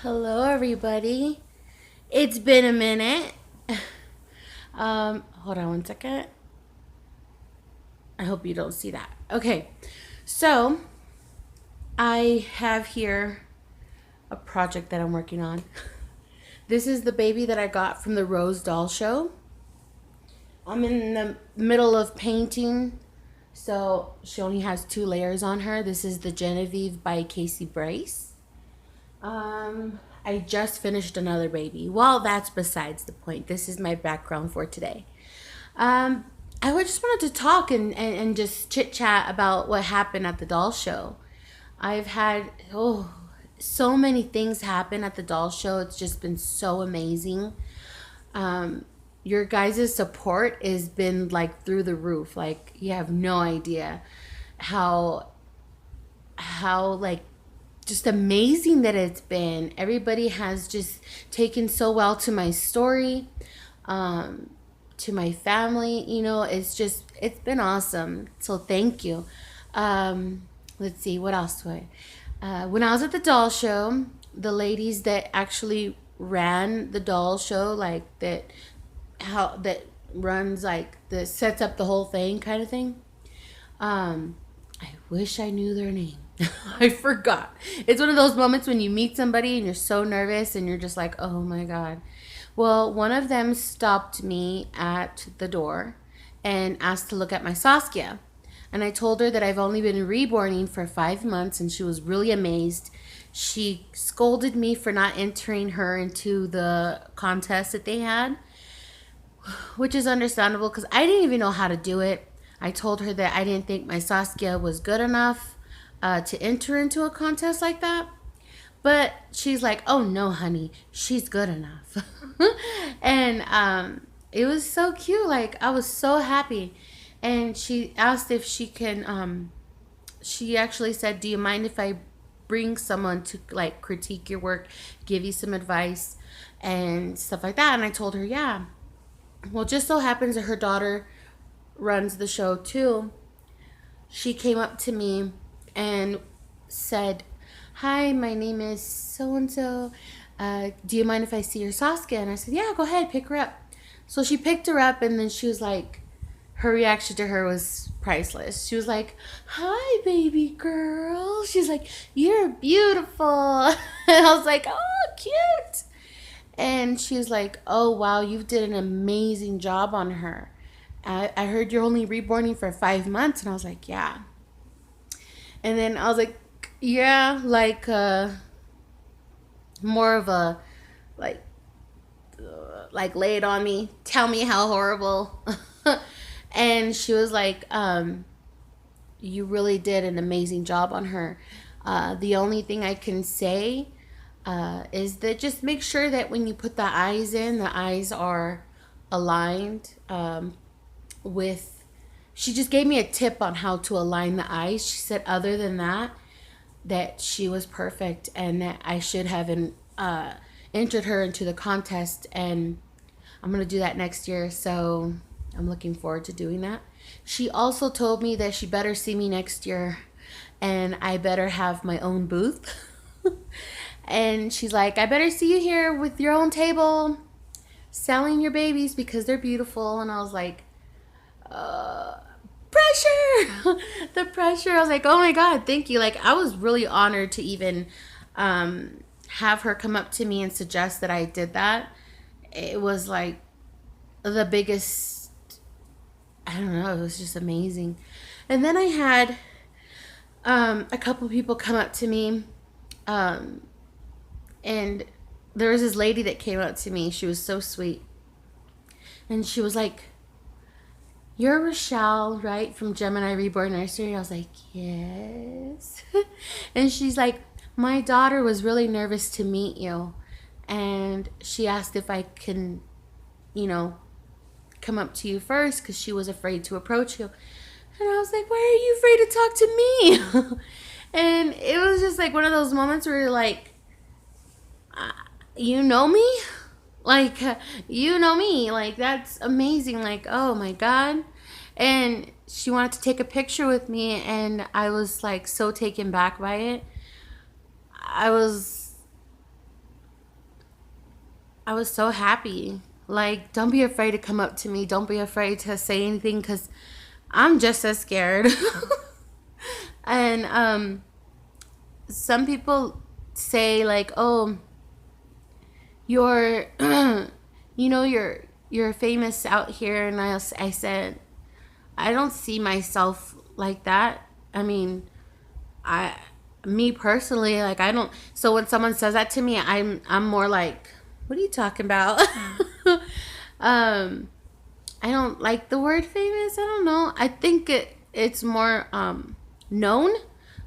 Hello, everybody. It's been a minute. Hold on one second. I hope you don't see that. Okay, so I have here a project that I'm working on. This is the baby that I got from the Rose Doll Show. I'm in the middle of painting, so she only has 2 layers on her. This is the Genevieve by Casey Bryce. I just finished another baby. Well, that's besides the point. This is my background for today. Um, just wanted to talk and just chit chat about what happened at the doll show. I've had so many things happen at the doll show. It's just been so amazing. Um, your guys' support has been like through the roof. Like you have no idea how like just amazing that it's been. Everybody has just taken so well to my story, um, to my family. It's been awesome. So thank you. Let's see, what else do I? When I was at the doll show, the ladies that actually ran the doll show, like that runs like the sets up the whole thing kind of thing. Um, I wish I knew their name. I forgot. It's one of those moments when you meet somebody and you're so nervous and you're just like, oh my God. Well, one of them stopped me at the door and asked to look at my Saskia. And I told her that I've only been reborning for 5 months, and she was really amazed. She scolded me for not entering her into the contest that they had, which is understandable because I didn't even know how to do it. I told her that I didn't think my Saskia was good enough to enter into a contest like that. But she's like, oh no, honey, she's good enough. And it was so cute. Like, I was so happy. And she asked if she can, she actually said, do you mind if I bring someone to like critique your work, give you some advice and stuff like that? And I told her, yeah. Well, just so happens that her daughter runs the show too. She came up to me and said, hi, my name is so and so. Do you mind if I see your Saskia? And I said, yeah, go ahead, pick her up. So she picked her up, and then she was like, her reaction to her was priceless. She was like, hi, baby girl. She's like, you're beautiful. And I was like, oh, cute. And she was like, oh, wow, you did an amazing job on her. I heard you're only reborning for 5 months. And I was like, yeah. And then I was like, yeah, like more of a, like, lay it on me. Tell me how horrible. And she was like, you really did an amazing job on her. The only thing I can say is that just make sure that when you put the eyes in, the eyes are aligned with. She just gave me a tip on how to align the eyes. She said, other than that, that she was perfect and that I should have entered her into the contest. And I'm going to do that next year. So I'm looking forward to doing that. She also told me that she better see me next year and I better have my own booth. And she's like, I better see you here with your own table selling your babies because they're beautiful. And I was like, pressure. The pressure. I was like, oh my God, thank you. Like, I was really honored to even have her come up to me and suggest that I did that. It was like the biggest, I don't know, it was just amazing. And then I had a couple people come up to me, um, and there was this lady that came up to me. She was so sweet. And she was like, you're Rochelle, right? From Gemini Reborn Nursery. I was like, yes. And she's like, my daughter was really nervous to meet you. And she asked if I can, you know, come up to you first because she was afraid to approach you. And I was like, why are you afraid to talk to me? And it was just like one of those moments where you're like, you know me? Like, you know me. Like, that's amazing. Like, oh my God. And she wanted to take a picture with me, and I was like so taken back by it. I was I was so happy. Like, don't be afraid to come up to me. Don't be afraid to say anything because I'm just as scared. And some people say like, "Oh, you're, you're famous out here," and I said, I don't see myself like that. I mean, I me personally, like I don't. So when someone says that to me, I'm more like, what are you talking about? um, I don't like the word famous. I don't know. I think it's more known.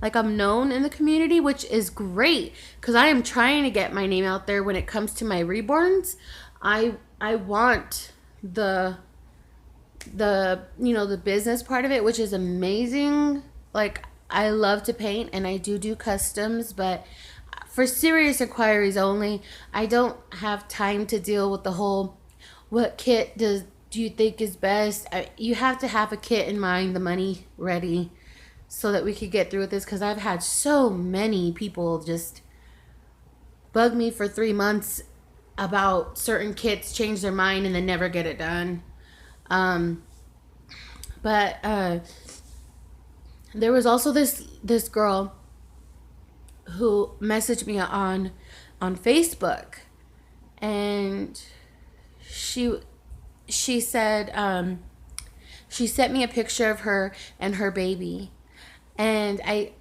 Like I'm known in the community, which is great because I am trying to get my name out there when it comes to my reborns. I want the business part of it, which is amazing. Like I love to paint and I do customs, but for serious inquiries only. I don't have time to deal with the whole what kit do you think is best. You have to have a kit in mind, the money ready, so that we could get through with this. Because I've had so many people just bug me for 3 months about certain kits, change their mind, and then never get it done. Um, but there was also this girl who messaged me on Facebook, and she said she sent me a picture of her and her baby, and I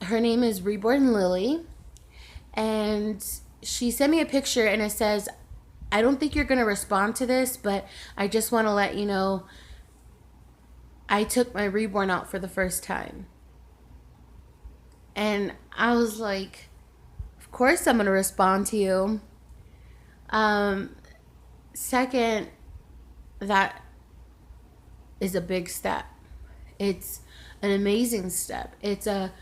her name is Reborn Lily, and she sent me a picture and it says, I don't think you're going to respond to this, but I just want to let you know I took my reborn out for the first time. And I was like, of course I'm going to respond to you. Um, Second, that is a big step. It's an amazing step. It's a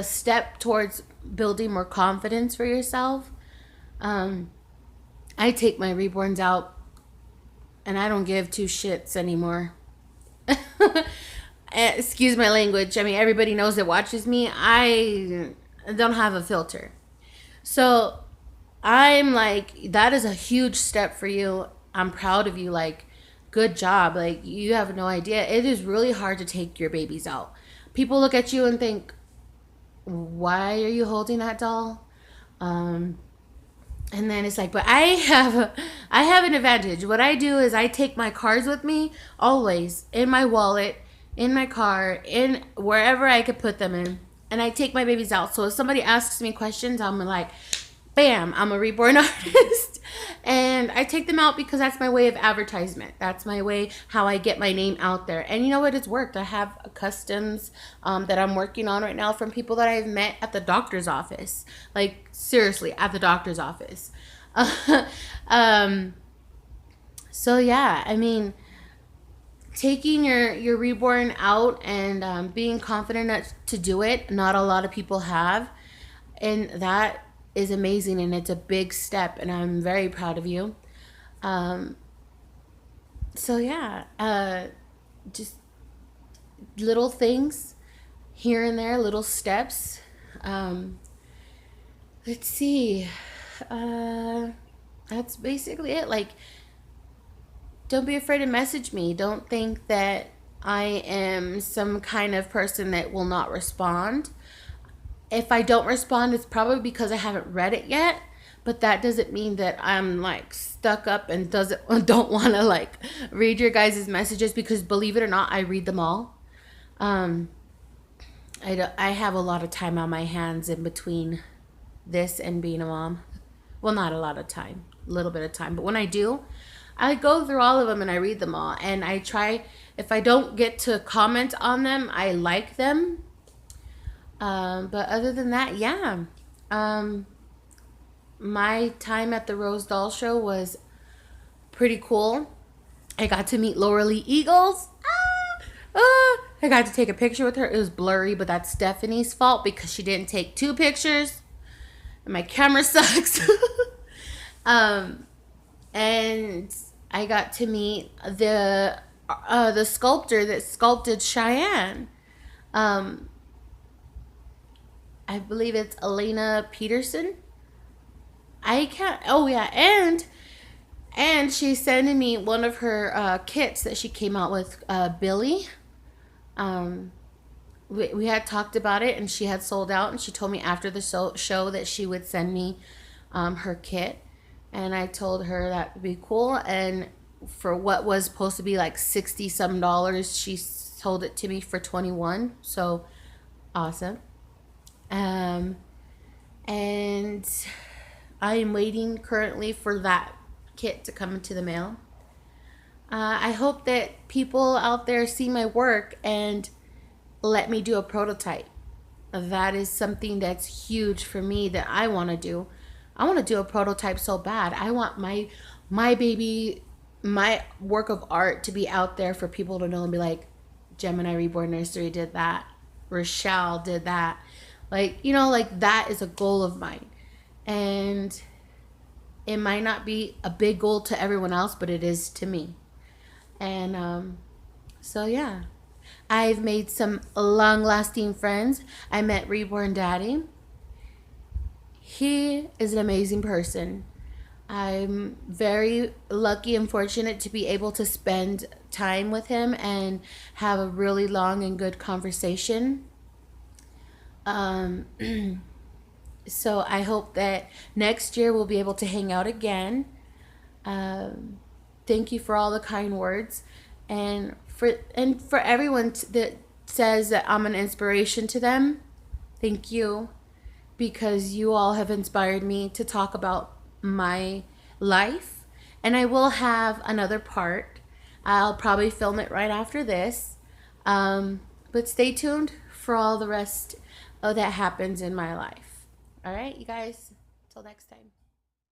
step towards building more confidence for yourself. Um, I take my reborns out and I don't give two shits anymore. Excuse my language. I mean, everybody knows that watches me. I don't have a filter. So I'm like, that is a huge step for you. I'm proud of you. Like, good job. Like, you have no idea. It is really hard to take your babies out. People look at you and think, why are you holding that doll? And then it's like, but I have an advantage. What I do is I take my cards with me always in my wallet, in my car, in wherever I could put them in. And I take my babies out. So if somebody asks me questions, I'm like, bam, I'm a reborn artist. And I take them out because that's my way of advertisement. That's my way how I get my name out there. And you know what? It's worked. I have customs that I'm working on right now from people that I've met at the doctor's office. Like, seriously, at the doctor's office. um, so, yeah, I mean, taking your reborn out and being confident to do it, not a lot of people have. And that is amazing, and it's a big step, and I'm very proud of you. Um, so yeah, just little things here and there, little steps. Um, let's see. Uh, that's basically it. Like, don't be afraid to message me. Don't think that I am some kind of person that will not respond. If I don't respond, it's probably because I haven't read it yet. But that doesn't mean that I'm like stuck up and don't want to like read your guys' messages, because believe it or not, I read them all. Um, I have a lot of time on my hands in between this and being a mom. Well, not a lot of time, a little bit of time. But when I do, I go through all of them and I read them all. And I try, if I don't get to comment on them, I like them. But other than that, yeah. My time at the Rose Doll Show was pretty cool. I got to meet Laura Lee Eagles. I got to take a picture with her. It was blurry, but that's Stephanie's fault because she didn't take 2 pictures. And my camera sucks. And I got to meet the sculptor that sculpted Cheyenne. I believe it's Elena Peterson. I can't. Oh yeah, and she's sending me one of her kits that she came out with, Billy. Um, we had talked about it, and she had sold out, and she told me after the show that she would send me her kit, and I told her that would be cool. And for what was supposed to be like 60 some dollars, she sold it to me for 21. So awesome. Um, and I am waiting currently for that kit to come into the mail. I hope that people out there see my work and let me do a prototype. That is something that's huge for me that I want to do. I want to do a prototype so bad. I want my baby, my work of art to be out there for people to know and be like, Gemini Reborn Nursery did that. Rochelle did that. Like, like that is a goal of mine. And it might not be a big goal to everyone else, but it is to me. And so, yeah. I've made some long lasting friends. I met Reborn Daddy. He is an amazing person. I'm very lucky and fortunate to be able to spend time with him and have a really long and good conversation. Um, so I hope that next year we'll be able to hang out again. Um, Thank you for all the kind words, and for everyone that says that I'm an inspiration to them. Thank you, because you all have inspired me to talk about my life. And I will have another part. I'll probably film it right after this. But stay tuned for all the rest that happens in my life. All right, you guys. Till next time.